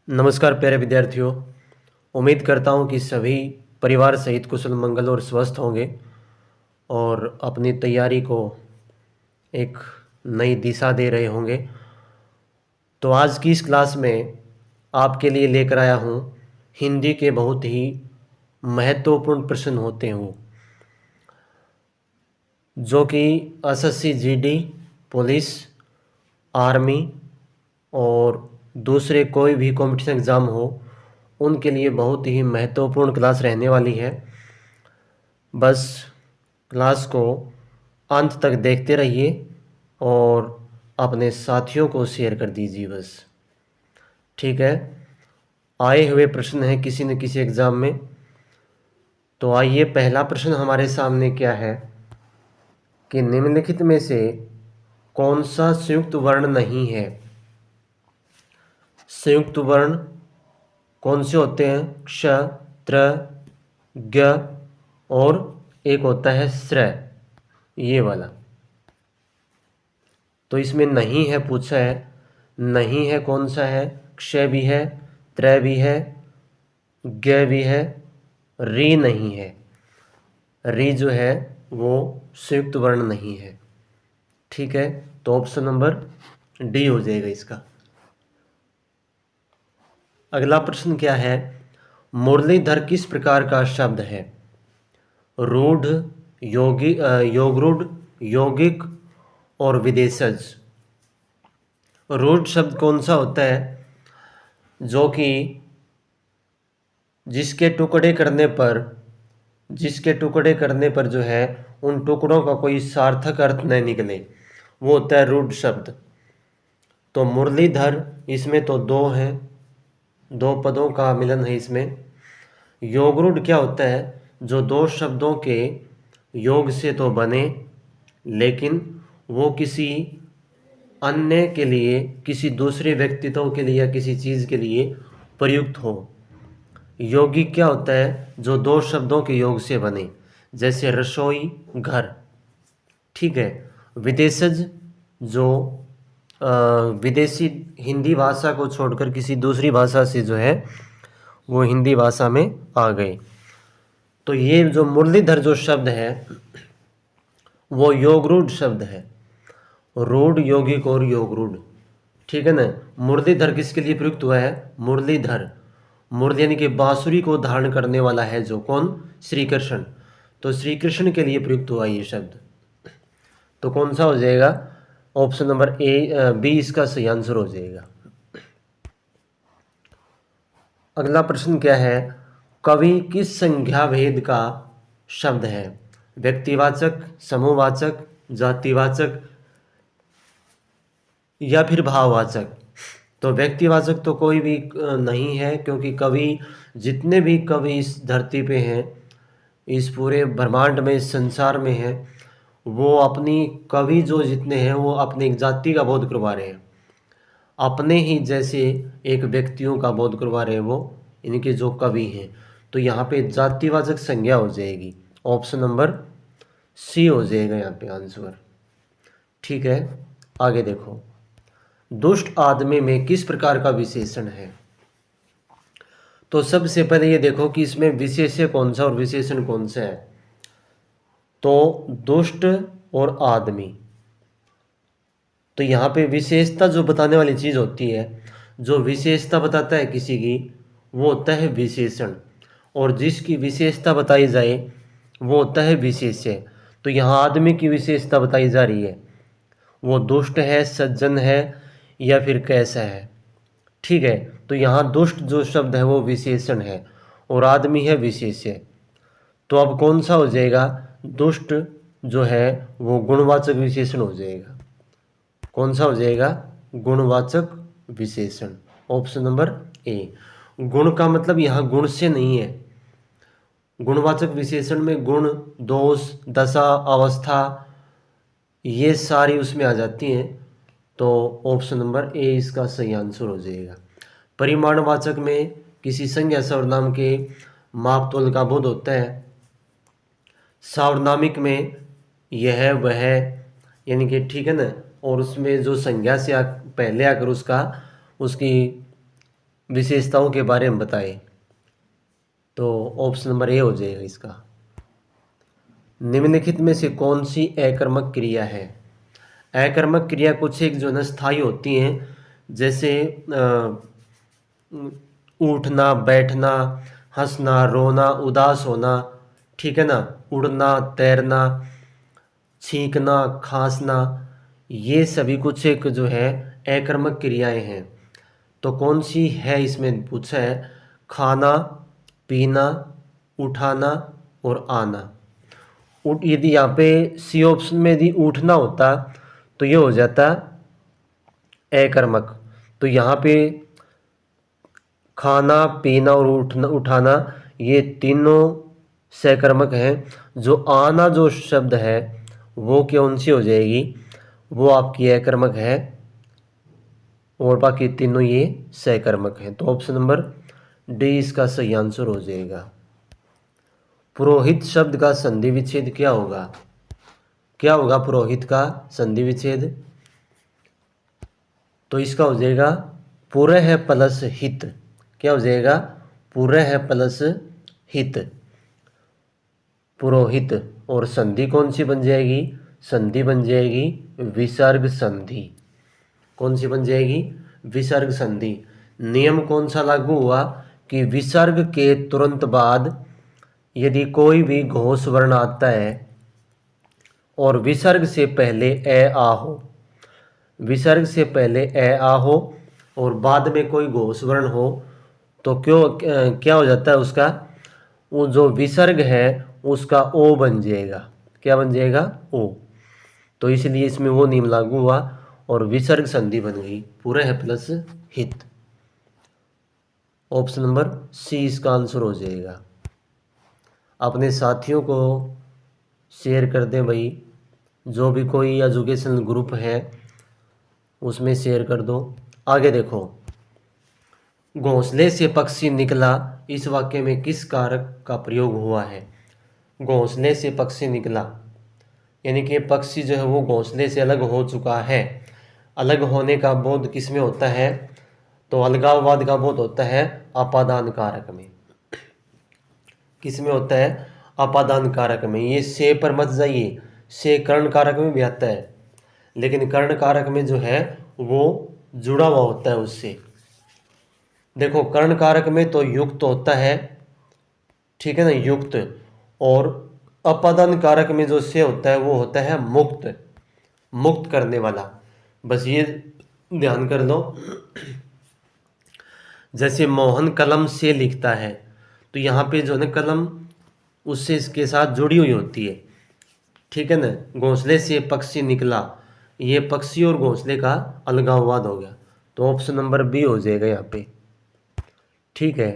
नमस्कार प्यारे विद्यार्थियों। उम्मीद करता हूँ कि सभी परिवार सहित कुशल मंगल और स्वस्थ होंगे और अपनी तैयारी को एक नई दिशा दे रहे होंगे। तो आज की इस क्लास में आपके लिए लेकर आया हूँ हिंदी के बहुत ही महत्वपूर्ण प्रश्न होते हैं जो कि एसएससी जीडी, पुलिस, आर्मी और दूसरे कोई भी कंपटीशन एग्ज़ाम हो उनके लिए बहुत ही महत्वपूर्ण क्लास रहने वाली है। बस क्लास को अंत तक देखते रहिए और अपने साथियों को शेयर कर दीजिए बस। ठीक है, आए हुए प्रश्न हैं किसी न किसी एग्ज़ाम में। तो आइए, पहला प्रश्न हमारे सामने क्या है कि निम्नलिखित में से कौन सा संयुक्त वर्ण नहीं है। संयुक्त वर्ण कौन से होते हैं? क्ष, त्र, ज्ञ और एक होता है श्र, ये वाला। तो इसमें नहीं है पूछा है। नहीं है कौन सा है? क्ष भी है, त्र भी है, ज्ञ भी है, री नहीं है। री जो है वो संयुक्त वर्ण नहीं है। ठीक है, तो ऑप्शन नंबर डी हो जाएगा इसका। अगला प्रश्न क्या है? मुरलीधर किस प्रकार का शब्द है? रूढ़, योगी, योगरूढ़, यौगिक और विदेशज। रूढ़ शब्द कौन सा होता है? जो कि जिसके टुकड़े करने पर जो है उन टुकड़ों का कोई सार्थक अर्थ नहीं निकले, वो होता है रूढ़ शब्द। तो मुरलीधर इसमें तो दो हैं, दो पदों का मिलन है इसमें। योगरूढ़ क्या होता है? जो दो शब्दों के योग से तो बने लेकिन वो किसी अन्य के लिए, किसी दूसरे व्यक्तित्व के लिए या किसी चीज़ के लिए प्रयुक्त हो। यौगिक क्या होता है? जो दो शब्दों के योग से बने, जैसे रसोई, घर। ठीक है। विदेशज जो विदेशी हिंदी भाषा को छोड़कर किसी दूसरी भाषा से जो है वो हिंदी भाषा में आ गए। तो ये जो मुरलीधर जो शब्द है वो योगरूढ़ शब्द है। रूढ़, यौगिक और योगरूढ़। ठीक है ना। मुरलीधर किसके लिए प्रयुक्त हुआ है? मुरलीधर, मुरली यानी कि बांसुरी को धारण करने वाला है जो, कौन? श्री कृष्ण। तो श्री कृष्ण के लिए प्रयुक्त हुआ ये शब्द। तो कौन सा हो जाएगा? ऑप्शन नंबर बी इसका सही आंसर हो जाएगा। अगला प्रश्न क्या है? कवि किस संज्ञा भेद का शब्द है? व्यक्तिवाचक, समूहवाचक, जातिवाचक या फिर भाववाचक? तो व्यक्तिवाचक तो कोई भी नहीं है, क्योंकि कवि, जितने भी कवि इस धरती पे हैं, इस पूरे ब्रह्मांड में, इस संसार में हैं, वो अपनी कवि जो जितने हैं वो अपनी एक जाति का बोध करवा रहे हैं, अपने ही जैसे एक व्यक्तियों का बोध करवा रहे हैं वो, इनके जो कवि हैं। तो यहाँ पे जातिवाचक संज्ञा हो जाएगी। ऑप्शन नंबर सी हो जाएगा यहाँ पे आंसर। ठीक है, आगे देखो। दुष्ट आदमी में किस प्रकार का विशेषण है? तो सबसे पहले ये देखो कि इसमें विशेष्य कौन सा और विशेषण कौन सा है। तो दुष्ट और आदमी, तो यहाँ पे विशेषता जो बताने वाली चीज़ होती है, जो विशेषता बताता है किसी की, वो होता है विशेषण, और जिसकी विशेषता बताई जाए वो होता है विशेष्य। तो यहाँ आदमी की विशेषता बताई जा रही है, वो दुष्ट है, सज्जन है या फिर कैसा है। ठीक है, तो यहाँ दुष्ट जो शब्द है वो विशेषण है और आदमी है विशेष्य। तो अब कौन सा हो जाएगा? दुष्ट जो है वो गुणवाचक विशेषण हो जाएगा। कौन सा हो जाएगा? गुणवाचक विशेषण। Option number A. गुण का मतलब यहाँ गुण से नहीं है। गुणवाचक विशेषण में गुण, दोष, दशा, अवस्था, ये सारी उसमें आ जाती हैं। तो ऑप्शन नंबर ए इसका सही आंसर हो जाएगा। परिमाणवाचक में किसी संज्ञा सर्वनाम के मापतोल का बोध होता है। सार्वनामिक में यह वह, यानी कि, ठीक है ना, और उसमें जो संज्ञा से पहले आकर उसकी विशेषताओं के बारे में बताए। तो ऑप्शन नंबर ए हो जाएगा इसका। निम्नलिखित में से कौन सी अकर्मक क्रिया है? अकर्मक क्रिया कुछ एक जो है ना स्थायी होती हैं, जैसे उठना, बैठना, हंसना, रोना, उदास होना, ठीक है ना, उड़ना, तैरना, छींकना, खांसना, ये सभी कुछ एक जो है अकर्मक क्रियाएं हैं। तो कौन सी है इसमें पूछा है? खाना, पीना, उठाना और आना। उठ यदि यहाँ पे सी ऑप्शन में यदि उठना होता तो ये हो जाता अकर्मक। तो यहाँ पे खाना, पीना और उठाना ये तीनों सकर्मक हैं। जो आना जो शब्द है वो कौन सी हो जाएगी? वो आपकी अकर्मक है और बाकी तीनों ये सकर्मक हैं। तो ऑप्शन नंबर डी इसका सही आंसर हो जाएगा। पुरोहित शब्द का संधि विच्छेद क्या होगा? क्या होगा पुरोहित का संधि विच्छेद? तो इसका हो जाएगा पुरह प्लस हित। क्या हो जाएगा? पुरह प्लस हित, पुरोहित। और संधि कौन सी बन जाएगी? संधि बन जाएगी विसर्ग संधि। कौन सी बन जाएगी? विसर्ग संधि। नियम कौन सा लागू हुआ कि विसर्ग के तुरंत बाद यदि कोई भी घोष वर्ण आता है और विसर्ग से पहले ए आ हो, विसर्ग से पहले ए आ हो और बाद में कोई घोष वर्ण हो, तो क्या हो जाता है उसका? वो जो विसर्ग है उसका ओ बन जाएगा। क्या बन जाएगा? ओ। तो इसलिए इसमें वो नियम लागू हुआ और विसर्ग संधि बन गई पुरह प्लस हित। ऑप्शन नंबर सी इसका आंसर हो जाएगा। अपने साथियों को शेयर कर दें भाई, जो भी कोई एजुकेशनल ग्रुप है उसमें शेयर कर दो। आगे देखो, घोंसले से पक्षी निकला, इस वाक्य में किस कारक का प्रयोग हुआ है? घोंसले से पक्षी निकला यानी कि पक्षी जो है वो घोंसले से अलग हो चुका है। अलग होने का बोध किस में होता है? तो अलगाववाद का बोध होता है अपादान कारक में। किस में होता है? अपादान कारक में। ये से पर मत जाइए, से कर्ण कारक में भी आता है, लेकिन कर्ण कारक में जो है वो जुड़ा हुआ होता है उससे। देखो कर्ण कारक में तो युक्त होता है, ठीक है ना, युक्त। और अपादान कारक में जो से होता है वो होता है मुक्त, मुक्त करने वाला। बस ये ध्यान कर लो। जैसे मोहन कलम से लिखता है, तो यहाँ पे जो है ना कलम उससे इसके साथ जुड़ी हुई होती है, ठीक है ना। घोंसले से पक्षी निकला, ये पक्षी और घोंसले का अलगाववाद हो गया। तो ऑप्शन नंबर बी हो जाएगा यहाँ पे, ठीक है।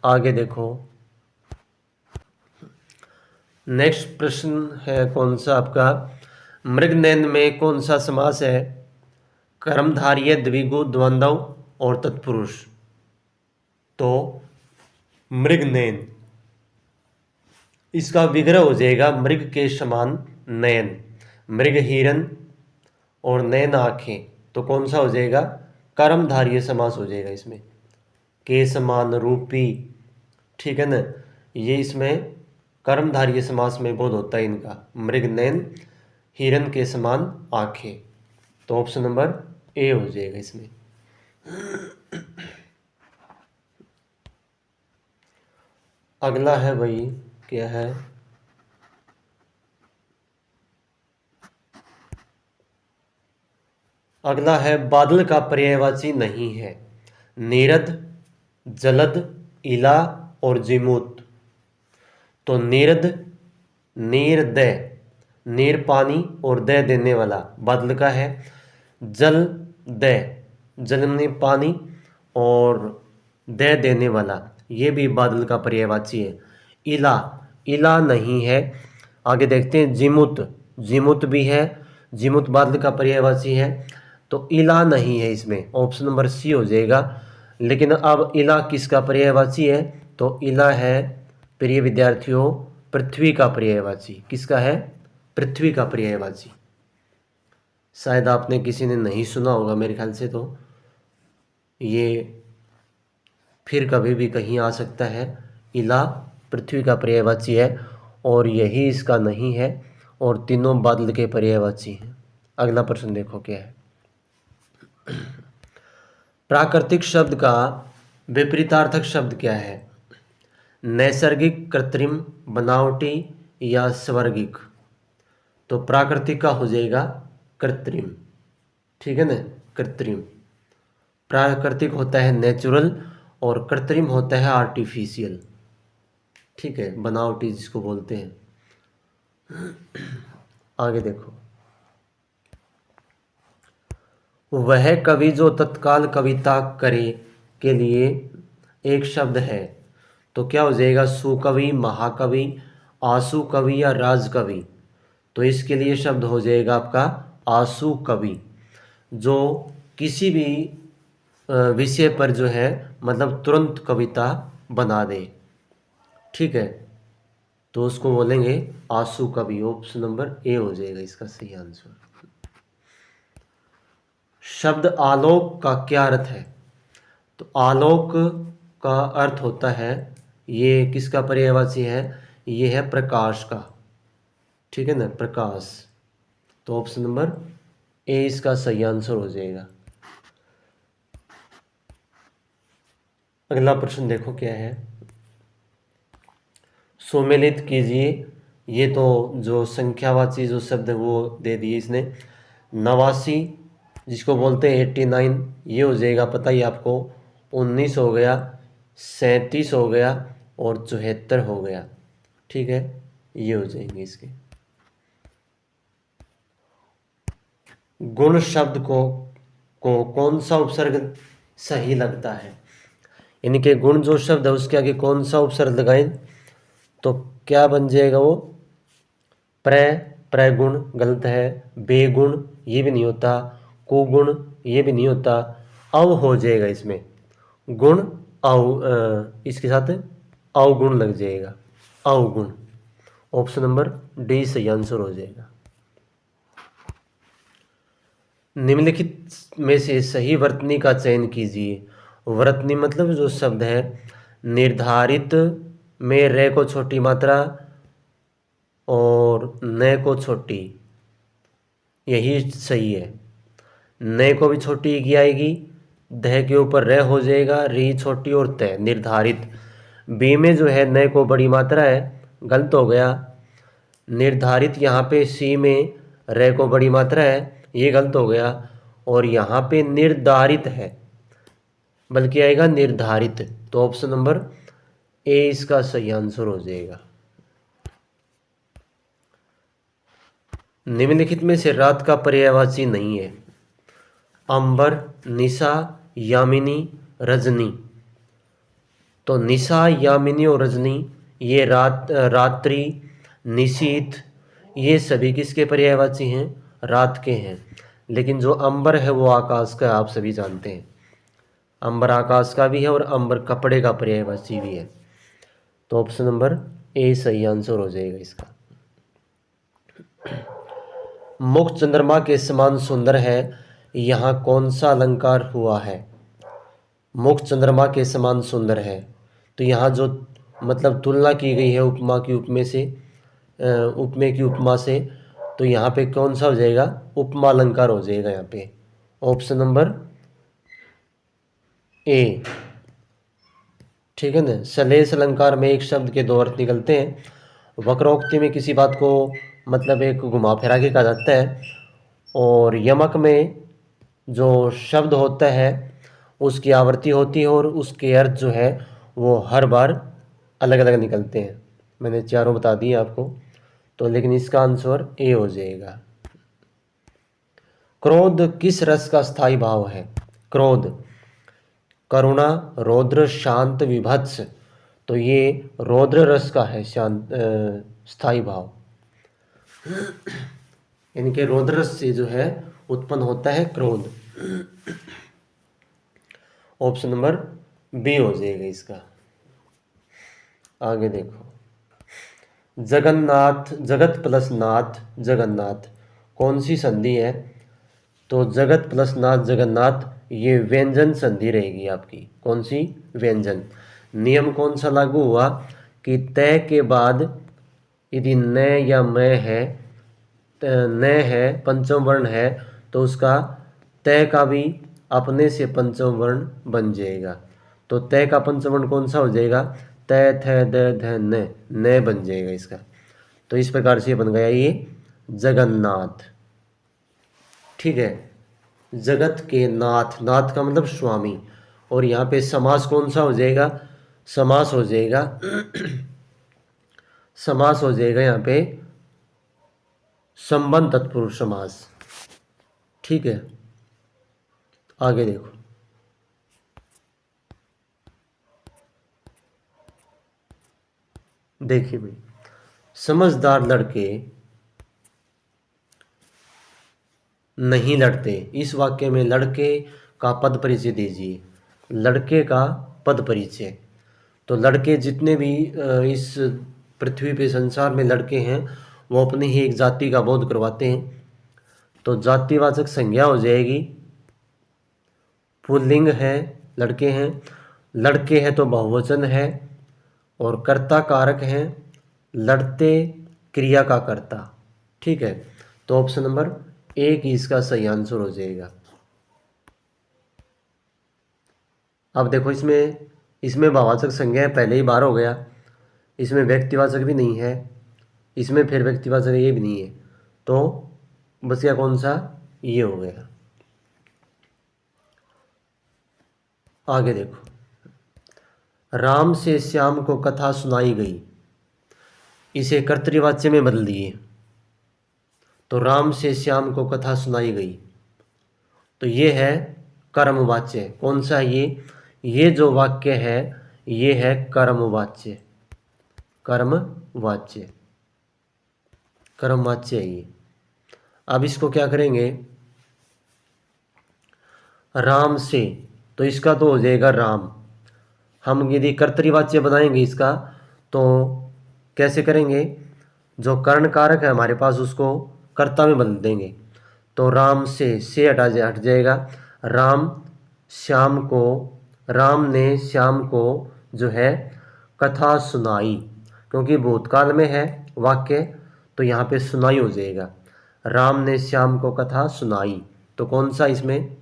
आगे देखो, नेक्स्ट प्रश्न है कौन सा आपका? मृगनयन में कौन सा समास है? कर्मधारय, द्विगु, द्वंद्व और तत्पुरुष। तो मृगनयन, इसका विग्रह हो जाएगा मृग के समान नयन। मृग हिरन और नयन आंखें, तो कौन सा हो जाएगा? कर्मधारय समास हो जाएगा इसमें। के समान, रूपी, ठीक है ना, ये इसमें कर्मधारय समास में बोध होता है इनका। मृग नयन, हिरन के समान आंखें। तो ऑप्शन नंबर ए हो जाएगा इसमें। अगला है भाई, क्या है? अगला है बादल का पर्यायवाची नहीं है। नीरद, जलद, इला और जिमूत। तो नीरद, नीर दे, नीर पानी और दे देने वाला बादल का है। जल दे, जल में पानी और दे देने वाला, ये भी बादल का पर्यायवाची है। इला, इला नहीं है। आगे देखते हैं जिमुत, जिमुत भी है, जिमुत बादल का पर्यायवाची है। तो इला नहीं है इसमें, ऑप्शन नंबर सी हो जाएगा। लेकिन अब इला किसका पर्यायवाची है? तो इला है प्रिय विद्यार्थियों पृथ्वी का पर्यायवाची। किसका है? पृथ्वी का पर्यायवाची। शायद आपने किसी ने नहीं सुना होगा मेरे ख्याल से। तो ये फिर कभी भी कहीं आ सकता है। इला पृथ्वी का पर्यायवाची है और यही इसका नहीं है, और तीनों बादल के पर्यायवाची हैं। अगला प्रश्न देखो क्या है। प्राकृतिक शब्द का विपरीतार्थक शब्द क्या है? नैसर्गिक, कृत्रिम, बनावटी या स्वर्गिक? तो प्राकृतिक का हो जाएगा कृत्रिम, ठीक है ना, कृत्रिम। प्राकृतिक होता है नेचुरल और कृत्रिम होता है आर्टिफिशियल, ठीक है, बनावटी जिसको बोलते हैं। आगे देखो, वह कवि जो तत्काल कविता करे के लिए एक शब्द है, तो क्या हो जाएगा? सुकवि, महाकवि, आशु कवि या राजकवि? तो इसके लिए शब्द हो जाएगा आपका आशु कवि, जो किसी भी विषय पर जो है मतलब तुरंत कविता बना दे, ठीक है, तो उसको बोलेंगे आशु कवि। ऑप्शन नंबर ए हो जाएगा इसका सही आंसर। शब्द आलोक का क्या अर्थ है? तो आलोक का अर्थ होता है, ये किसका पर्यायवाची है? ये है प्रकाश का, ठीक है ना, प्रकाश। तो ऑप्शन नंबर ए इसका सही आंसर हो जाएगा। अगला प्रश्न देखो क्या है। सुमेलित कीजिए। ये तो जो संख्यावाची जो शब्द है वो दे दिए इसने। 89 जिसको बोलते हैं 89, ये हो जाएगा पता ही आपको। 19 हो गया, 37 हो गया और 74 हो गया, ठीक है, ये हो जाएंगे इसके। गुण शब्द को कौन सा उपसर्ग सही लगता है? यानी कि गुण जो शब्द है उसके आगे कौन सा उपसर्ग लगाएं तो क्या बन जाएगा वो? प्रगुण गलत है, बेगुण ये भी नहीं होता, कुगुण ये भी नहीं होता, अव हो जाएगा इसमें, गुण इसके साथ अवगुण लग जाएगा, अवगुण। ऑप्शन नंबर डी सही आंसर हो जाएगा। निम्नलिखित में से सही वर्तनी का चयन कीजिए। वर्तनी मतलब जो शब्द है निर्धारित में रे को छोटी मात्रा और न को छोटी, यही सही है। न को भी छोटी की आएगी, दह के ऊपर रह हो जाएगा, री छोटी और तय निर्धारित। बी में जो है न को बड़ी मात्रा है, गलत हो गया। निर्धारित यहाँ पे सी में रह को बड़ी मात्रा है, ये गलत हो गया। और यहाँ पे निर्धारित है, बल्कि आएगा निर्धारित। तो ऑप्शन नंबर ए इसका सही आंसर हो जाएगा। निम्नलिखित में से रात का पर्यायवाची नहीं है। अंबर, निशा, यामिनी, रजनी। तो निशा, यामिनी और रजनी ये रात्रि, निशीथ ये सभी किसके पर्यायवाची हैं? रात के हैं। लेकिन जो अंबर है वो आकाश का, आप सभी जानते हैं। अंबर आकाश का भी है और अंबर कपड़े का पर्यायवाची भी है। तो ऑप्शन नंबर ए सही आंसर हो जाएगा इसका। मुख चंद्रमा के समान सुंदर है, यहाँ कौन सा अलंकार हुआ है? मुख चंद्रमा के समान सुंदर है, तो यहाँ जो मतलब तुलना की गई है उपमा की, उपमे की उपमा से, तो यहाँ पे कौन सा हो जाएगा? उपमा अलंकार हो जाएगा यहाँ पे। ऑप्शन नंबर ए, ठीक है ना। सलेस अलंकार में एक शब्द के दो अर्थ निकलते हैं। वक्रोक्ति में किसी बात को मतलब एक घुमा फिरा के कहा जाता है, और यमक में जो शब्द होता है उसकी आवृत्ति होती है और उसके अर्थ जो है वो हर बार अलग अलग निकलते हैं। मैंने चारों बता दिए आपको, तो लेकिन इसका आंसर ए हो जाएगा। क्रोध किस रस का स्थायी भाव है? क्रोध करुणा, रौद्र, शांत, विभत्स। तो ये रौद्र रस का है शांत स्थायी भाव, यानी कि रौद्र रस से जो है उत्पन्न होता है क्रोध। ऑप्शन नंबर बी हो जाएगा इसका। आगे देखो, जगन्नाथ, जगत प्लस नाथ, जगन्नाथ कौन सी संधि है? तो जगत प्लस नाथ, जगन्नाथ ये व्यंजन संधि रहेगी आपकी। कौन सी? व्यंजन। नियम कौन सा लागू हुआ कि तय के बाद यदि न या मैं है, न है, पंचम वर्ण है, तो उसका तय का भी अपने से पंचम वर्ण बन जाएगा। तो तय का पंचम वर्ण कौन सा हो जाएगा? तय थ द ध न बन जाएगा इसका। तो इस प्रकार से बन गया ये जगन्नाथ। ठीक है, जगत के नाथ, नाथ का मतलब स्वामी। और यहाँ पे समास कौन सा हो जाएगा? समास हो जाएगा समास हो जाएगा यहाँ पे संबंध तत्पुरुष समास। ठीक है, आगे देखो। देखिए भाई, समझदार लड़के नहीं लड़ते। इस वाक्य में लड़के का पद परिचय दीजिए। लड़के का पद परिचय। तो लड़के जितने भी इस पृथ्वी पे संसार में लड़के हैं, वो अपनी ही एक जाति का बोध करवाते हैं। तो जातिवाचक संज्ञा हो जाएगी। पुल्लिंग है, लड़के हैं। लड़के हैं तो बहुवचन है। और कर्ता कारक हैं, लड़ते क्रिया का कर्ता। ठीक है, तो ऑप्शन नंबर एक ही इसका सही आंसर हो जाएगा। अब देखो, इसमें भाववाचक संज्ञा पहले ही बार हो गया। इसमें व्यक्तिवाचक भी नहीं है, इसमें फिर व्यक्तिवाचक ये भी नहीं है। तो बस क्या कौन सा? ये हो गया। आगे देखो, राम से श्याम को कथा सुनाई गई, इसे कर्तृवाच्य में बदल दिए। तो राम से श्याम को कथा सुनाई गई, तो ये है कर्मवाच्य। कौन सा? ये जो वाक्य है ये है कर्मवाच्य। कर्मवाच्य, कर्मवाच्य है ये। अब इसको क्या करेंगे? राम से, तो इसका तो हो जाएगा राम। हम यदि कर्तृवाच्य बनाएंगे इसका, तो कैसे करेंगे? जो कर्ण कारक है हमारे पास, उसको कर्ता में बदल देंगे। तो राम से हट जाएगा। राम श्याम को, राम ने श्याम को जो है कथा सुनाई, क्योंकि भूतकाल में है वाक्य, तो यहाँ पे सुनाई हो जाएगा। राम ने श्याम को कथा सुनाई, तो कौन सा इसमें?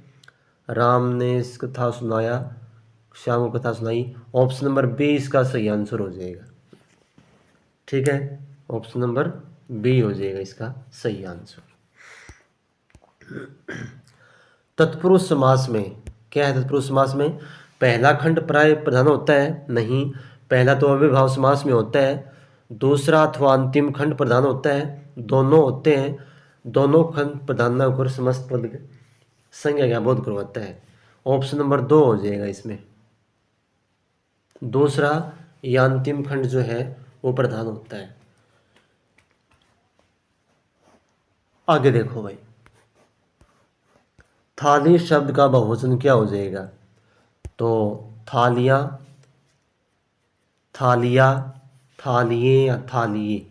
राम ने इस कथा सुनाया, श्याम को कथा सुनाई। ऑप्शन नंबर बी इसका सही आंसर हो जाएगा। ठीक है, ऑप्शन नंबर बी हो जाएगा इसका सही आंसर। तत्पुरुष समास में क्या है? तत्पुरुष समास में पहला खंड प्राय प्रधान होता है? नहीं, पहला तो अव्ययभाव समास में होता है। दूसरा अथवा अंतिम खंड प्रधान होता है? दोनों होते हैं। दोनों खंड प्रधान न होकर समस्त पद संज्ञा क्या बोध करवाता है। ऑप्शन नंबर 2 हो जाएगा इसमें। दूसरा या अंतिम खंड जो है वो प्रधान होता है। आगे देखो भाई, थाली शब्द का बहुवचन क्या हो जाएगा? तो थालियाँ, थालिया, थालिए या थालिए।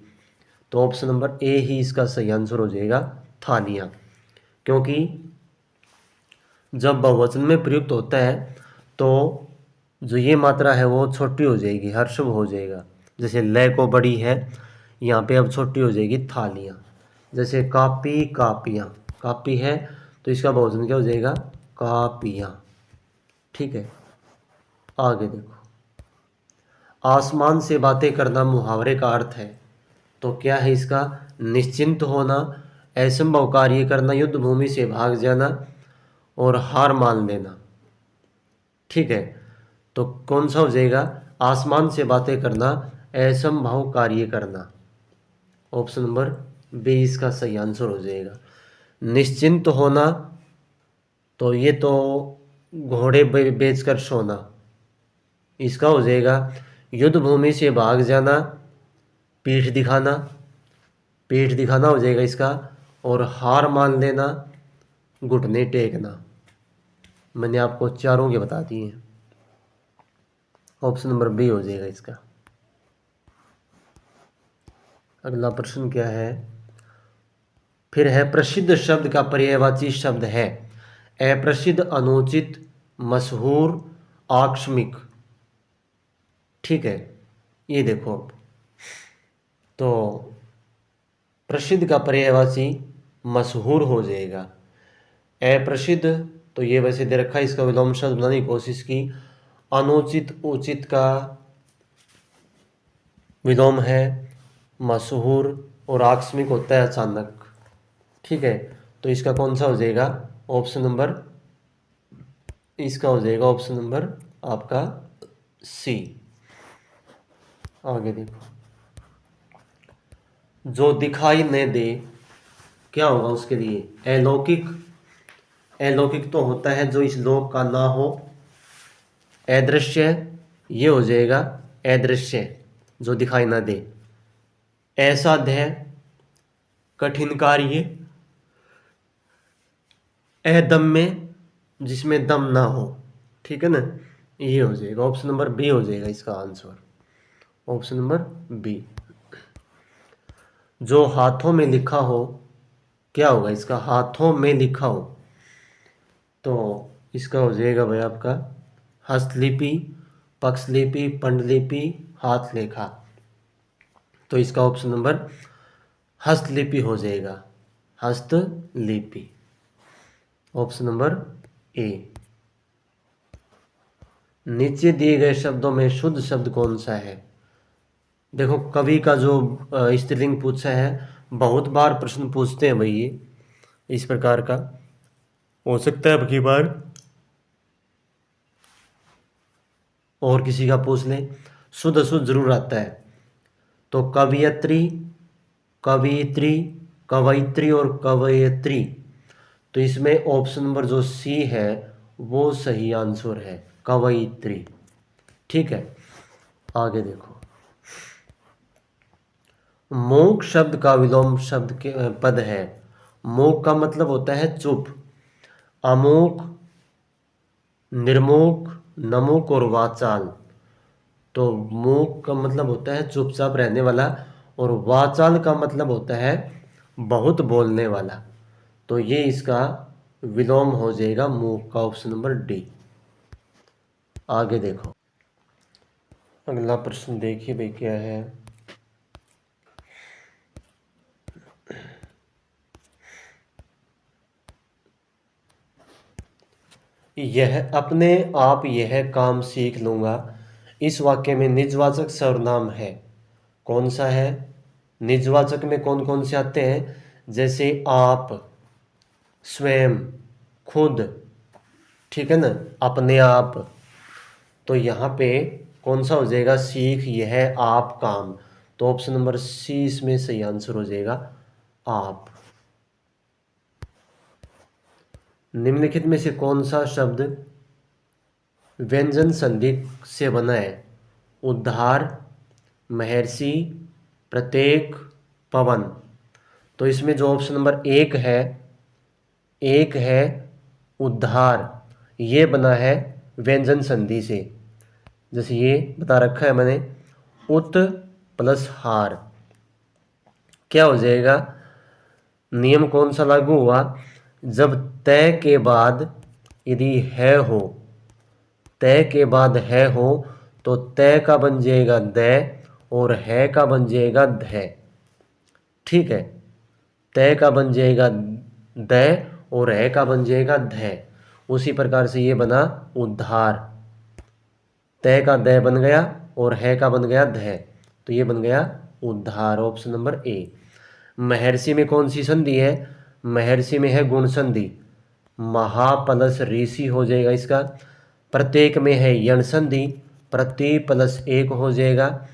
तो ऑप्शन नंबर ए ही इसका सही आंसर हो जाएगा, थालियाँ। क्योंकि जब बहुवचन में प्रयुक्त होता है तो जो ये मात्रा है वो छोटी हो जाएगी, हर्षव हो जाएगा। जैसे ल को बड़ी है, यहाँ पे अब छोटी हो जाएगी थालियाँ। जैसे कापी, कापियाँ। कापी है तो इसका बहुवचन क्या हो जाएगा? कापियाँ। ठीक है, आगे देखो, आसमान से बातें करना मुहावरे का अर्थ है। तो क्या है इसका? निश्चिंत होना, असंभव कार्य करना, युद्ध भूमि से भाग जाना और हार मान लेना। ठीक है, तो कौन सा हो जाएगा? आसमान से बातें करना, असंभव कार्य करना। ऑप्शन नंबर बी इसका सही आंसर हो जाएगा। निश्चिंत होना, तो ये तो घोड़े बेचकर सोना, इसका हो जाएगा। युद्ध भूमि से भाग जाना, पीठ दिखाना, पीठ दिखाना हो जाएगा इसका। और हार मान लेना, घुटने टेकना। मैंने आपको चारों के बता दिए हैं। ऑप्शन नंबर बी हो जाएगा इसका। अगला प्रश्न क्या है? फिर है, प्रसिद्ध शब्द का पर्यायवाची शब्द है अप्रसिद्ध, अनुचित, मशहूर, आकस्मिक। ठीक है, ये देखो। तो प्रसिद्ध का पर्यायवाची मशहूर हो जाएगा। अप्रसिद्ध तो ये वैसे दे रखा है, इसका विलोम शब्द बनाने की कोशिश की। अनुचित, उचित का विलोम है मशहूर, और आकस्मिक होता है अचानक। ठीक है, तो इसका कौन सा हो जाएगा? ऑप्शन नंबर, इसका हो जाएगा ऑप्शन नंबर आपका सी। आगे देखो, जो दिखाई न दे, क्या होगा उसके लिए? अलौकिक। अलौकिक तो होता है जो इस लोक का ना हो। अदृश्य, ये हो जाएगा अदृश्य, जो दिखाई ना दे। असाध्य, कठिन कार्य। अदम्य, जिसमें दम ना हो। ठीक है ना, ये हो जाएगा ऑप्शन नंबर बी हो जाएगा इसका आंसर, ऑप्शन नंबर बी। जो हाथों में लिखा हो, क्या होगा इसका? हाथों में लिखा हो, तो इसका हो जाएगा भाई आपका हस्तलिपि, पक्षलिपि, पंडलिपि, हाथ लेखा। तो इसका ऑप्शन नंबर हस्तलिपि हो जाएगा, हस्तलिपि, ऑप्शन नंबर ए। नीचे दिए गए शब्दों में शुद्ध शब्द कौन सा है? देखो, कवि का जो स्त्रीलिंग पूछा है, बहुत बार प्रश्न पूछते हैं भाई, ये इस प्रकार का हो सकता है अब की बार और किसी का पूछ ले। शुद्ध अशुद्ध जरूर आता है। तो कवियत्री, कवियत्री, कवयित्री और कवयित्री, तो इसमें ऑप्शन नंबर जो सी है वो सही आंसर है, कवयित्री। ठीक है, आगे देखो। मूक शब्द का विलोम शब्द के पद है। मूक का मतलब होता है चुप। अमूक, निर्मूक, नमूक और वाचाल। तो मूक का मतलब होता है चुपचाप रहने वाला, और वाचाल का मतलब होता है बहुत बोलने वाला। तो ये इसका विलोम हो जाएगा मूक का, ऑप्शन नंबर डी। आगे देखो, अगला प्रश्न देखिए भाई क्या है। यह अपने आप यह काम सीख लूँगा, इस वाक्य में निजवाचक सर्वनाम है, कौन सा है? निजवाचक में कौन कौन से आते हैं? जैसे आप, स्वयं, खुद। ठीक है ना, अपने आप। तो यहाँ पे कौन सा हो जाएगा? सीख यह आप काम। तो ऑप्शन नंबर सी इसमें सही आंसर हो जाएगा, आप। निम्नलिखित में से कौन सा शब्द व्यंजन संधि से बना है? उद्धार, महर्षि, प्रत्येक, पवन। तो इसमें जो ऑप्शन नंबर एक है उद्धार, ये बना है व्यंजन संधि से। जैसे ये बता रखा है मैंने, उत प्लस हार, क्या हो जाएगा? नियम कौन सा लागू हुआ? जब तय के बाद यदि है हो, तय के बाद है हो, तो तय का बन जाएगा द, और है का बन जाएगा ध। ठीक है, तय का बन जाएगा द और है का बन जाएगा ध। उसी प्रकार से ये बना उद्धार, तय का द बन गया और है का बन गया ध, तो ये बन गया उद्धार, ऑप्शन नंबर ए। महर्षि में कौन सी संधि है? महर्षि में है गुण संधि, महा प्लस ऋषि हो जाएगा इसका। प्रत्येक में है यण संधि, प्रति प्लस एक हो जाएगा।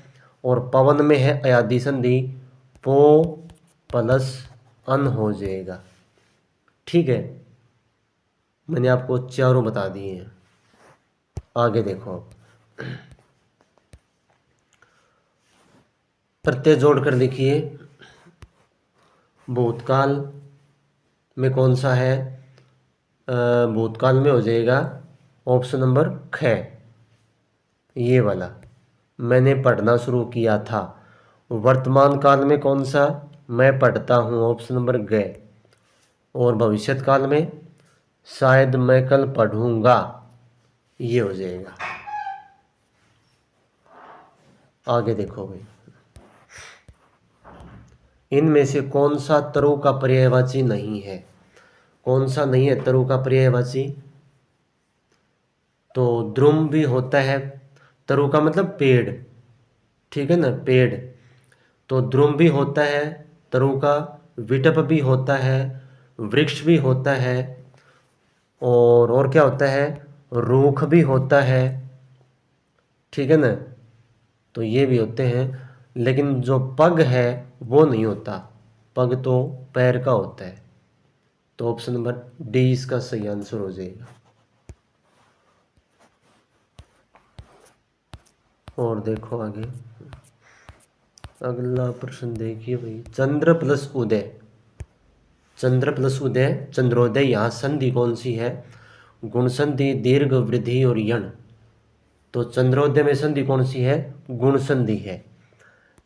और पवन में है अयादि संधि, पो प्लस अन हो जाएगा। ठीक है, मैंने आपको चारों बता दिए हैं। आगे देखो, प्रत्यय जोड़कर लिखिए। भूतकाल में कौन सा है? भूतकाल में हो जाएगा ऑप्शन नंबर ख, ये वाला, मैंने पढ़ना शुरू किया था। वर्तमान काल में कौन सा? मैं पढ़ता हूँ, ऑप्शन नंबर ग। और भविष्यत काल में शायद मैं कल पढ़ूंगा, ये हो जाएगा। आगे देखो भाई, इनमें से कौन सा तरु का पर्यायवाची नहीं है? कौन सा नहीं है तरु का पर्यायवाची? तो द्रुम भी होता है, तरु का मतलब पेड़, ठीक है ना, पेड़। तो द्रुम भी होता है तरु का, विटप भी होता है, वृक्ष भी होता है, और क्या होता है, रूख भी होता है, ठीक है ना। तो ये भी होते हैं, लेकिन जो पग है वो नहीं होता, पग तो पैर का होता है। तो ऑप्शन नंबर डी इसका सही आंसर हो जाएगा। और देखो आगे, अगला प्रश्न देखिए भाई, चंद्र प्लस उदय, चंद्र प्लस उदय, चंद्रोदय, यहाँ संधि कौन सी है? गुण संधि, दीर्घ, वृद्धि और यण। तो चंद्रोदय में संधि कौन सी है? गुण संधि है।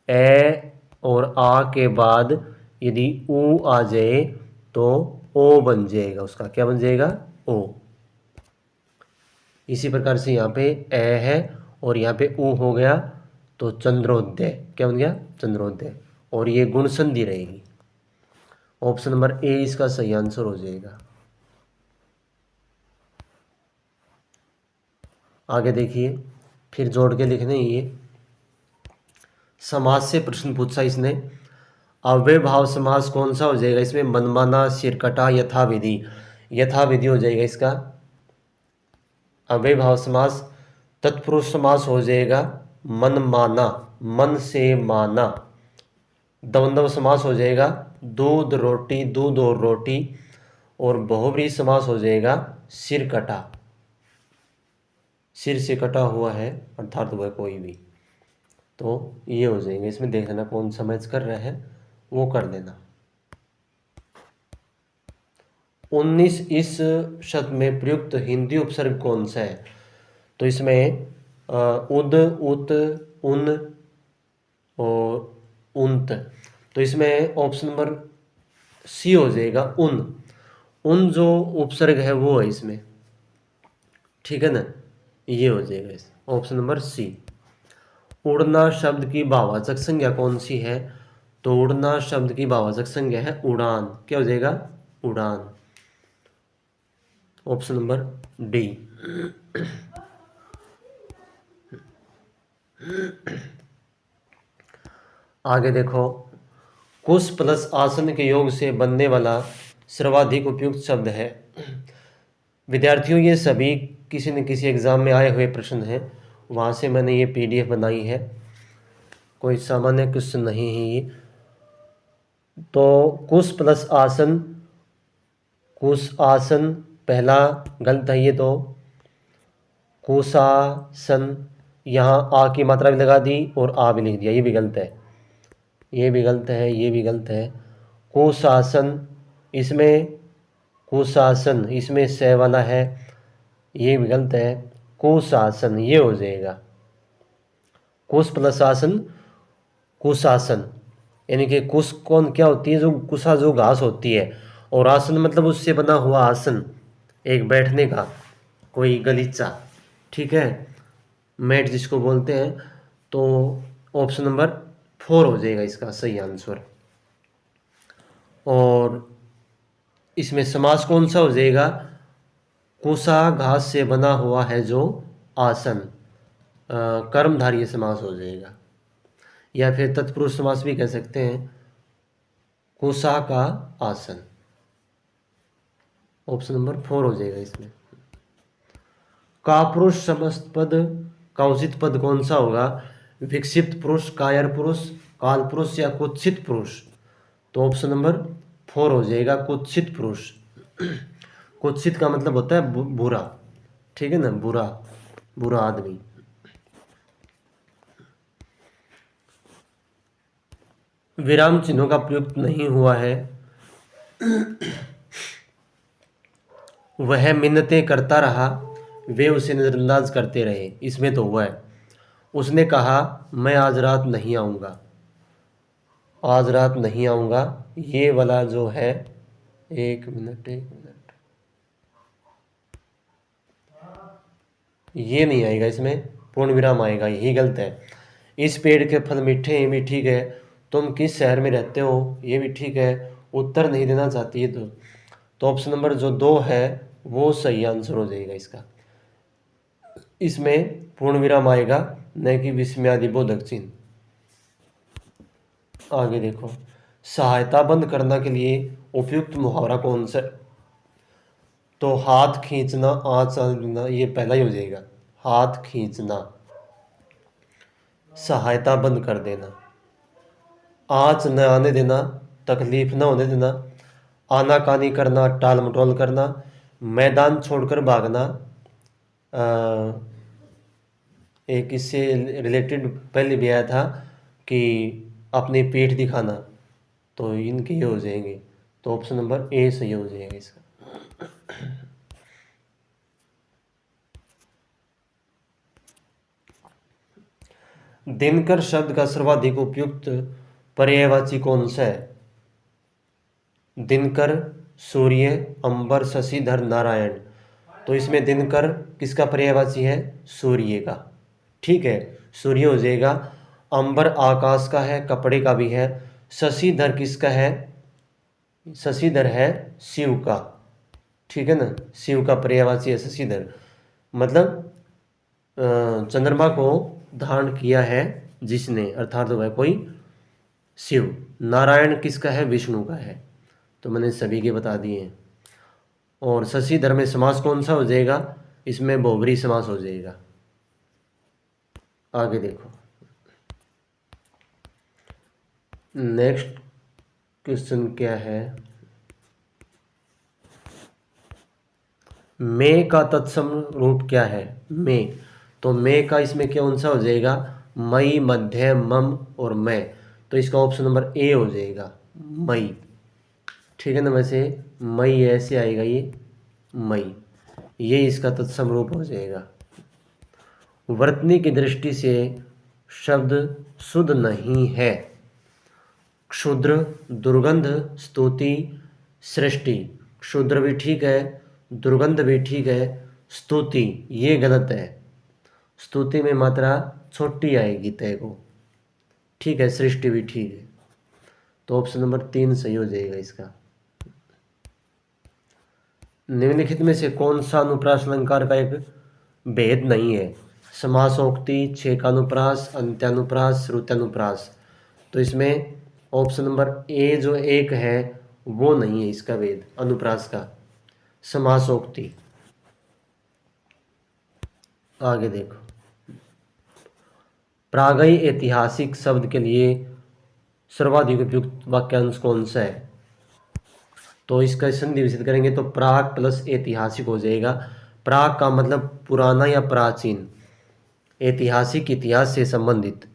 ए और आ के बाद यदि ऊ आ जाए तो ओ बन जाएगा, उसका क्या बन जाएगा? ओ। इसी प्रकार से यहाँ पे ए है और यहाँ पे ऊ हो गया, तो चंद्रोदय क्या बन गया? चंद्रोदय। और ये गुण संधि रहेगी। ऑप्शन नंबर ए इसका सही आंसर हो जाएगा। आगे देखिए, फिर जोड़ के लिखने, ये समास से प्रश्न पूछा इसने। अव्यय भाव समास कौन सा हो जाएगा इसमें? मनमाना, सिरकटा, यथाविधि। यथाविधि हो जाएगा इसका। अव्यय भाव समास तत्पुरुष समास हो जाएगा मनमाना, मन से माना। द्वंद्व समास हो जाएगा दूध रोटी, दूध और रोटी। और बहुव्रीहि समास हो जाएगा सिर कटा, सिर से कटा हुआ है अर्थात वह कोई भी। तो ये हो जाएंगे, इसमें देख लेना कौन सा मैच कर रहा है वो कर लेना। 19 इस शब्द में प्रयुक्त हिंदी उपसर्ग कौन सा है? तो इसमें उद, उत, उन और उंत। तो इसमें ऑप्शन नंबर सी हो जाएगा, उन। उन जो उपसर्ग है वो है इसमें, ठीक है ना, ये हो जाएगा इस ऑप्शन नंबर सी। उड़ना शब्द की भाववाचक संज्ञा कौन सी है? तो उड़ना शब्द की भाववाचक संज्ञा है उड़ान। क्या हो जाएगा? उड़ान। Option number D. आगे देखो, कुश प्लस आसन के योग से बनने वाला सर्वाधिक उपयुक्त शब्द है। विद्यार्थियों ये सभी किसी न किसी एग्जाम में आए हुए प्रश्न हैं, वहाँ से मैंने ये पीडीएफ बनाई है, कोई सामान्य क्वेश्चन नहीं है ये। तो कुश प्लस आसन, कुश आसन पहला गलत है ये, तो कुशासन, यहाँ आ की मात्रा भी लगा दी और आ भी लिख दिया, ये भी गलत है, ये भी गलत है, ये भी गलत है। कुशासन, इसमें कुशासन इसमें से वाला है, ये भी गलत है। कुशासन ये हो जाएगा, कुश प्लस आसन कुशासन। यानी कि कुश कौन क्या होती है? जो कुशा जो घास होती है, और आसन मतलब उससे बना हुआ आसन, एक बैठने का कोई गलीचा, ठीक है, मैट जिसको बोलते हैं। तो ऑप्शन नंबर 4 हो जाएगा इसका सही आंसर। और इसमें समास कौन सा हो जाएगा? कुशा घास से बना हुआ है जो आसन, कर्मधारय समास हो जाएगा, या फिर तत्पुरुष समास भी कह सकते हैं, कुशा का आसन। ऑप्शन नंबर 4 हो जाएगा इसमें। कापुरुष समस्त पद का उचित पद कौन सा होगा? विक्षिप्त पुरुष, कायर पुरुष, काल पुरुष या कुत्सित पुरुष। तो ऑप्शन नंबर 4 हो जाएगा कुत्सित पुरुष। कुत्सित का मतलब होता है बुरा, ठीक है ना, बुरा, बुरा आदमी। विराम चिन्हों का प्रयुक्त नहीं हुआ है, वह मिन्नतें करता रहा, वे उसे नजरअंदाज करते रहे, इसमें तो हुआ है। उसने कहा मैं आज रात नहीं आऊँगा, आज रात नहीं आऊँगा, ये वाला जो है, एक मिनट, ये नहीं आएगा, इसमें पूर्ण विराम आएगा, यही गलत है। इस पेड़ के फल मीठे हैं, ये भी ठीक है। तुम किस शहर में रहते हो, ये भी ठीक है। उत्तर नहीं देना चाहती है तो ऑप्शन नंबर जो 2 है वो सही आंसर हो जाएगा इसका। इसमें पूर्ण विराम आएगा, न कि विस्मयादि बोधक चिन्ह। आगे देखो, सहायता बंद करना के लिए उपयुक्त मुहावरा कौन सा है? तो हाथ खींचना, आँच आना, ये पहला ही हो जाएगा। हाथ खींचना, सहायता बंद कर देना, आँच न आने देना, तकलीफ न होने देना, आनाकानी करना, टाल मटोल करना, मैदान छोड़कर भागना। एक इससे रिलेटेड पहले भी आया था कि अपनी पीठ दिखाना, तो इनके ये हो जाएंगे। तो ऑप्शन नंबर ए सही हो जाएगा इसका। दिनकर शब्द का सर्वाधिक उपयुक्त पर्यायवाची कौन सा है? दिनकर, सूर्य, अंबर, शशिधर, नारायण। तो इसमें दिनकर किसका पर्यायवाची है? सूर्य का। ठीक है, सूर्य हो जाएगा। अंबर आकाश का है, कपड़े का भी है। शशिधर किसका है? शशिधर है शिव का। ठीक है ना, शिव का पर्यायवाची है शशिधर। मतलब चंद्रमा को धारण किया है जिसने, अर्थात वह कोई शिव। नारायण किसका है? विष्णु का है। तो मैंने सभी के बता दिए हैं। और शशिधर में समास कौन सा हो जाएगा? इसमें बहुब्री समास हो जाएगा। आगे देखो, नेक्स्ट क्वेश्चन क्या है? मे का तत्सम रूप क्या है? मे, तो मे का इसमें कौन सा हो जाएगा? मई, मध्य, मम और मैं। तो इसका ऑप्शन नंबर ए हो जाएगा, मई। ठीक है ना, वैसे मई ऐसे आएगा, ये मई, ये इसका तत्सम रूप हो जाएगा। वर्तनी की दृष्टि से शब्द शुद्ध नहीं है। क्षुद्र, दुर्गंध, स्तुति, सृष्टि। क्षुद्र भी ठीक है, दुर्गंध भी ठीक है, स्तुति ये गलत है। स्तुति में मात्रा छोटी आएगी तय को। ठीक है, सृष्टि भी ठीक है। तो ऑप्शन नंबर 3 सही हो जाएगा इसका। निम्नलिखित में से कौन सा अनुप्रास अलंकार का एक भेद नहीं है? समासोक्ति, छेकानुप्रास, अंत्यानुप्रास, श्रुत्यानुप्रास। तो इसमें ऑप्शन नंबर ए जो एक है वो नहीं है इसका भेद अनुप्रास का, समासोक्ति। आगे देखो, प्रागई ऐतिहासिक शब्द के लिए सर्वाधिक उपयुक्त वाक्यांश कौन सा है? तो इसका संधि विच्छेद करेंगे तो प्राग प्लस ऐतिहासिक हो जाएगा। प्राग का मतलब पुराना या प्राचीन, ऐतिहासिक इतिहास से संबंधित।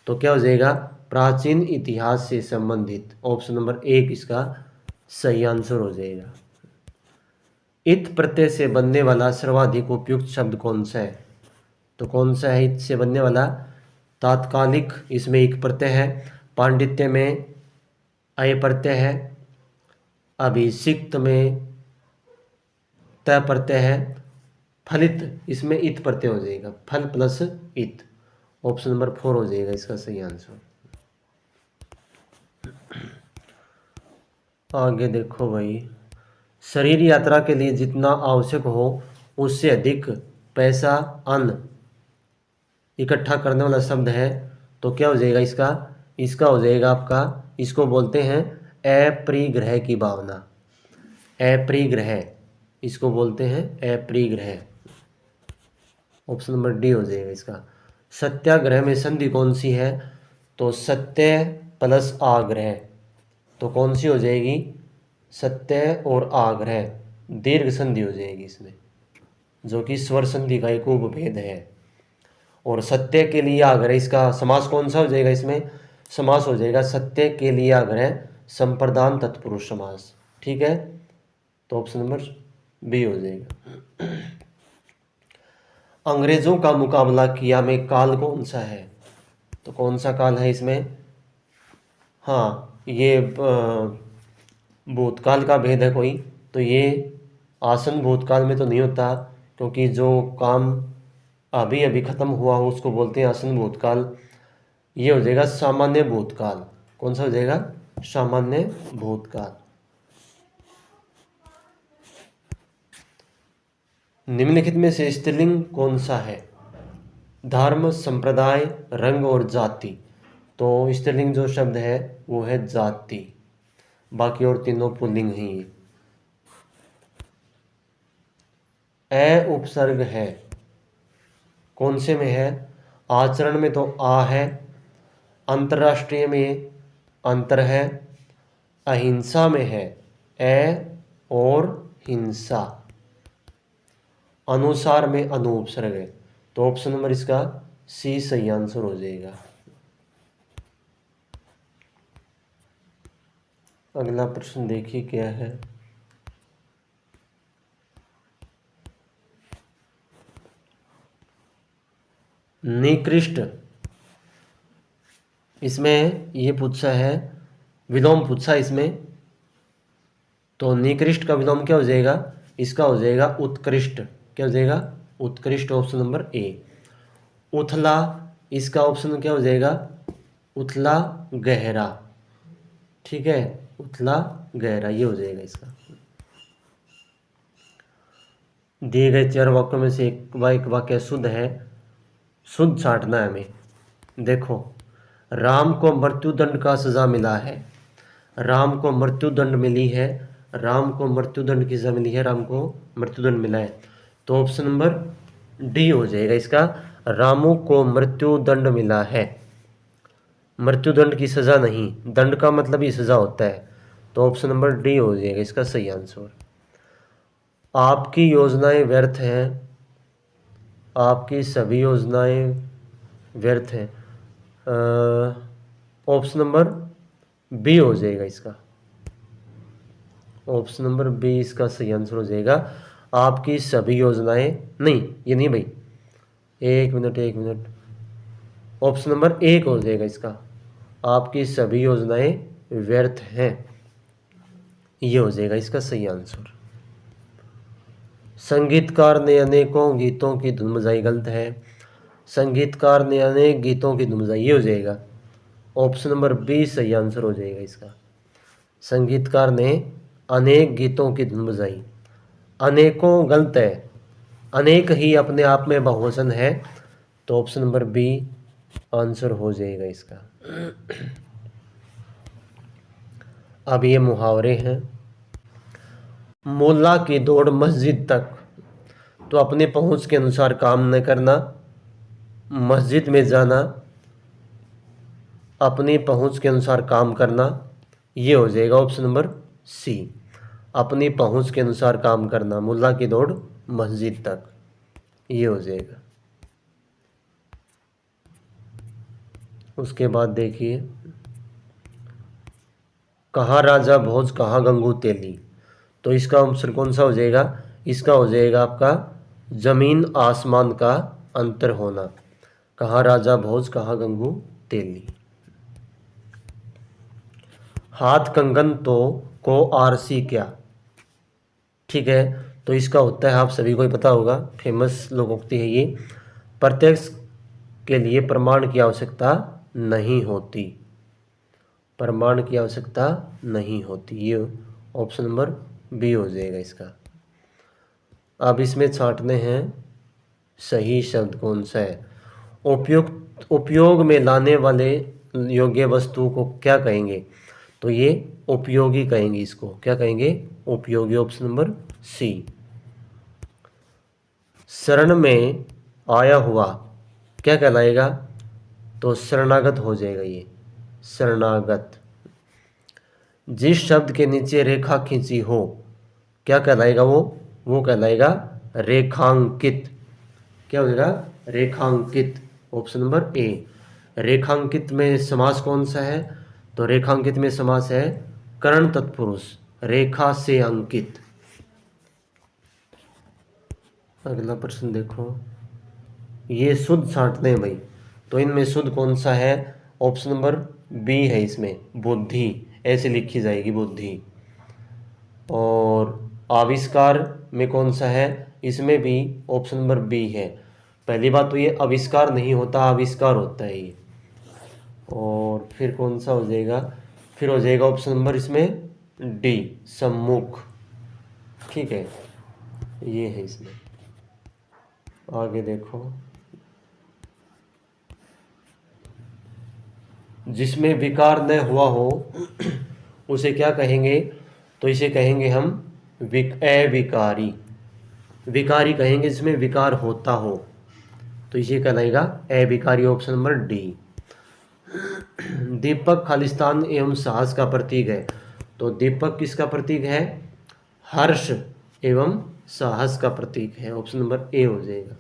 तो क्या हो जाएगा? प्राचीन इतिहास से संबंधित। ऑप्शन नंबर 1 इसका सही आंसर हो जाएगा। इत प्रत्यय से बनने वाला सर्वाधिक उपयुक्त शब्द कौन सा है? तो कौन सा है इत से बनने वाला? तात्कालिक, इसमें एक प्रत्यय है। पांडित्य में अय प्रत्यय है। अभिषिक्त में त प्रत्यय है। फलित, इसमें इत प्रत्यय हो जाएगा, फल प्लस इत। ऑप्शन नंबर 4 हो जाएगा इसका सही आंसर। आगे देखो भाई, शरीर यात्रा के लिए जितना आवश्यक हो उससे अधिक पैसा, अन्न इकट्ठा करने वाला शब्द है। तो क्या हो जाएगा इसका? इसका हो जाएगा आपका, इसको बोलते हैं अपरिग्रह की भावना। अपरिग्रह, इसको बोलते हैं अपरिग्रह। ऑप्शन नंबर डी हो जाएगा इसका। सत्याग्रह में संधि कौन सी है? तो सत्य प्लस आग्रह। तो कौन सी हो जाएगी? सत्य और आग्रह, दीर्घ संधि हो जाएगी इसमें, जो कि स्वर संधि का एक उपभेद है। और सत्य के लिए आग्रह, इसका समास कौन सा हो जाएगा? इसमें समास हो जाएगा सत्य के लिए आग्रह, संप्रदान तत्पुरुष समास। ठीक है, तो ऑप्शन नंबर बी हो जाएगा। अंग्रेजों का मुकाबला किया में काल कौन सा है? तो कौन सा काल है इसमें? हाँ, ये भूतकाल का भेद है कोई, तो ये आसन भूतकाल में तो नहीं होता, क्योंकि जो काम अभी अभी खत्म हुआ हो उसको बोलते हैं आसन भूतकाल। ये हो जाएगा सामान्य भूतकाल। कौन सा हो जाएगा? सामान्य भूतकाल। निम्नलिखित में से स्त्रीलिंग कौन सा है? धर्म, संप्रदाय, रंग और जाति। तो स्त्रीलिंग जो शब्द है वो है जाति, बाकी और तीनों पुल्लिंग ही। ए उपसर्ग है, कौन से में है? आचरण में तो आ है, अंतर्राष्ट्रीय में अंतर है, अहिंसा में है ए और हिंसा, अनुसार में अनु उपसर्ग है। तो ऑप्शन नंबर इसका सी सही आंसर हो जाएगा। अगला प्रश्न देखिए क्या है। निकृष्ट, इसमें ये पूछा है, विलोम पूछा इसमें। तो निकृष्ट का विलोम क्या हो जाएगा? इसका हो जाएगा उत्कृष्ट। क्या हो जाएगा? उत्कृष्ट, ऑप्शन नंबर ए। उथला, इसका ऑप्शन क्या हो जाएगा? उथला गहरा। ठीक है, उथला गहरा ये हो जाएगा इसका। दिए गए 4 वाक्यों में से एक वाक्य शुद्ध है, शुद्ध छांटना है हमें। देखो, राम को मृत्युदंड का सजा मिला है। राम को मृत्युदंड मिली है, राम को मृत्युदंड की सजा मिली है, राम को मृत्युदंड मिला है। तो ऑप्शन नंबर डी हो जाएगा इसका, रामू को मृत्युदंड मिला है। मृत्युदंड की सजा नहीं, दंड का मतलब ही सजा होता है। तो ऑप्शन नंबर डी हो जाएगा इसका सही आंसर। आपकी योजनाएं व्यर्थ हैं, आपकी सभी योजनाएं व्यर्थ हैं। ऑप्शन नंबर बी हो जाएगा इसका। ऑप्शन नंबर बी इसका सही आंसर हो जाएगा। आपकी सभी योजनाएं, नहीं ये नहीं भाई, एक मिनट, ऑप्शन नंबर एक हो जाएगा इसका, आपकी सभी योजनाएं व्यर्थ हैं, ये हो जाएगा इसका सही आंसर। संगीतकार ने अनेकों गीतों की धुन बजाई, गलत है। संगीतकार ने अनेक गीतों की धुन बजाई, ये हो जाएगा ऑप्शन नंबर बी सही आंसर हो जाएगा इसका। संगीतकार ने अनेक गीतों की धुन बजाई, अनेकों गलत है, अनेक ही अपने आप में बहुवचन है। तो ऑप्शन नंबर बी आंसर हो जाएगा इसका। अब ये मुहावरे हैं। मोल्ला की दौड़ मस्जिद तक, तो अपने पहुंच के अनुसार काम न करना, मस्जिद में जाना, अपनी पहुंच के अनुसार काम करना, ये हो जाएगा ऑप्शन नंबर सी, अपनी पहुंच के अनुसार काम करना, मुल्ला की दौड़ मस्जिद तक, ये हो जाएगा। उसके बाद देखिए, कहाँ राजा भोज कहाँ गंगू तेली, तो इसका आंसर कौन सा हो जाएगा? इसका हो जाएगा आपका जमीन आसमान का अंतर होना। कहाँ राजा भोज कहाँ गंगू तेली। हाथ कंगन तो को आरसी क्या, ठीक है, तो इसका होता है, आप सभी को ही पता होगा, फेमस लोकोक्ति है ये, प्रत्यक्ष के लिए प्रमाण की आवश्यकता नहीं होती, प्रमाण की आवश्यकता नहीं होती, ये ऑप्शन नंबर बी हो जाएगा इसका। अब इसमें छांटने हैं सही शब्द कौन सा है। उपयोग में लाने वाले योग्य वस्तु को क्या कहेंगे? तो ये उपयोगी कहेंगे, इसको क्या कहेंगे? उपयोगी, ऑप्शन नंबर सी। शरण में आया हुआ क्या कहलाएगा? तो शरणागत हो जाएगा ये, शरणागत। जिस शब्द के नीचे रेखा खींची हो क्या कहलाएगा? वो कहलाएगा रेखांकित। क्या हो जाएगा? रेखांकित, ऑप्शन नंबर ए। रेखांकित में समास कौन सा है? तो रेखांकित में समास है कर्ण तत्पुरुष, रेखा से अंकित। अगला प्रश्न देखो, ये शुद्ध छांटने हैं भाई, तो इनमें शुद्ध कौन सा है? ऑप्शन नंबर बी है इसमें, बुद्धि, ऐसे लिखी जाएगी बुद्धि। और आविष्कार में कौन सा है? इसमें भी ऑप्शन नंबर बी है, पहली बात तो ये आविष्कार नहीं होता, आविष्कार होता है ये। और फिर कौन सा हो जाएगा, फिर हो जाएगा ऑप्शन नंबर इसमें डी, सम्मुख। ठीक है, ये है इसमें। आगे देखो, जिसमें विकार न हुआ हो उसे क्या कहेंगे, तो इसे कहेंगे हम अविकारी। विकारी कहेंगे जिसमें विकार होता हो, तो इसे कहलाएगा अविकारी, ऑप्शन नंबर डी। दीपक खालिस्तान एवं साहस का प्रतीक है, तो दीपक किसका प्रतीक है, हर्ष एवं साहस का प्रतीक है, ऑप्शन नंबर ए हो जाएगा।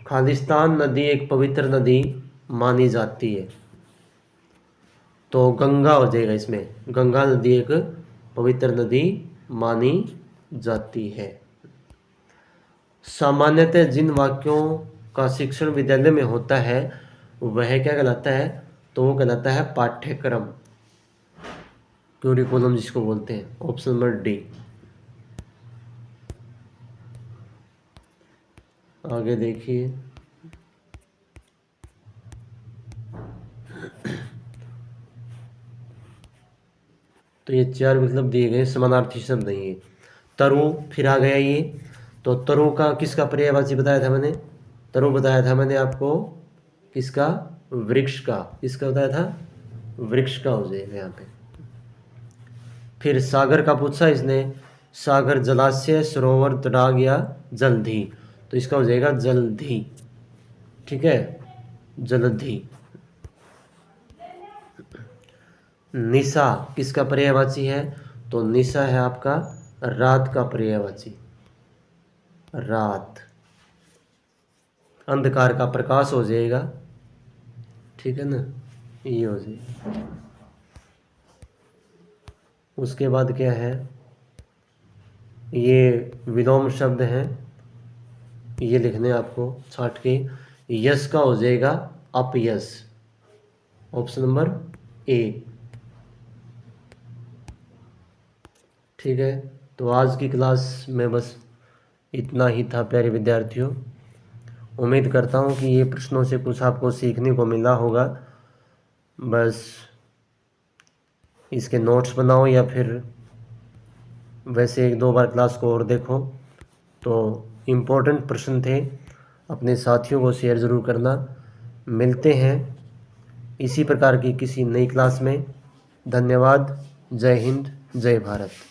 खालिस्तान नदी एक पवित्र नदी मानी जाती है, तो गंगा हो जाएगा इसमें, गंगा नदी एक पवित्र नदी मानी जाती है। सामान्यतः जिन वाक्यों का शिक्षण विद्यालय में होता है वह क्या कहलाता है, तो वो कहलाता है पाठ्यक्रम, क्यूरिकुलम जिसको बोलते हैं, ऑप्शन नंबर डी। आगे देखिए, तो ये चार विकल्प दिए गए, समानार्थी शब्द नहीं है। तरु फिर आ गया ये, तो तरु का किसका पर्यायवाची बताया था मैंने, तरु बताया था मैंने आपको किसका, वृक्ष का, किसका बताया था, वृक्ष का हो जाएगा यहाँ पे। फिर सागर का पूछा इसने, सागर जलाशय, सरोवर, तडाग या जलधि, तो इसका हो जाएगा जलधि। ठीक है, जलधि। निशा किसका पर्यायवाची है, तो निशा है आपका रात का पर्यायवाची, रात। अंधकार का प्रकाश हो जाएगा, ठीक है ना, ये हो जाएगा। उसके बाद क्या है, ये विलोम शब्द हैं, ये लिखने आपको छाट के। यश का हो जाएगा अपयश, ऑप्शन नंबर ए। ठीक है, तो आज की क्लास में बस इतना ही था प्यारे विद्यार्थियों। उम्मीद करता हूँ कि ये प्रश्नों से कुछ आपको सीखने को मिला होगा। बस इसके नोट्स बनाओ या फिर वैसे एक दो बार क्लास को और देखो, तो इम्पोर्टेंट प्रश्न थे, अपने साथियों को शेयर ज़रूर करना। मिलते हैं इसी प्रकार की किसी नई क्लास में। धन्यवाद। जय हिंद, जय भारत।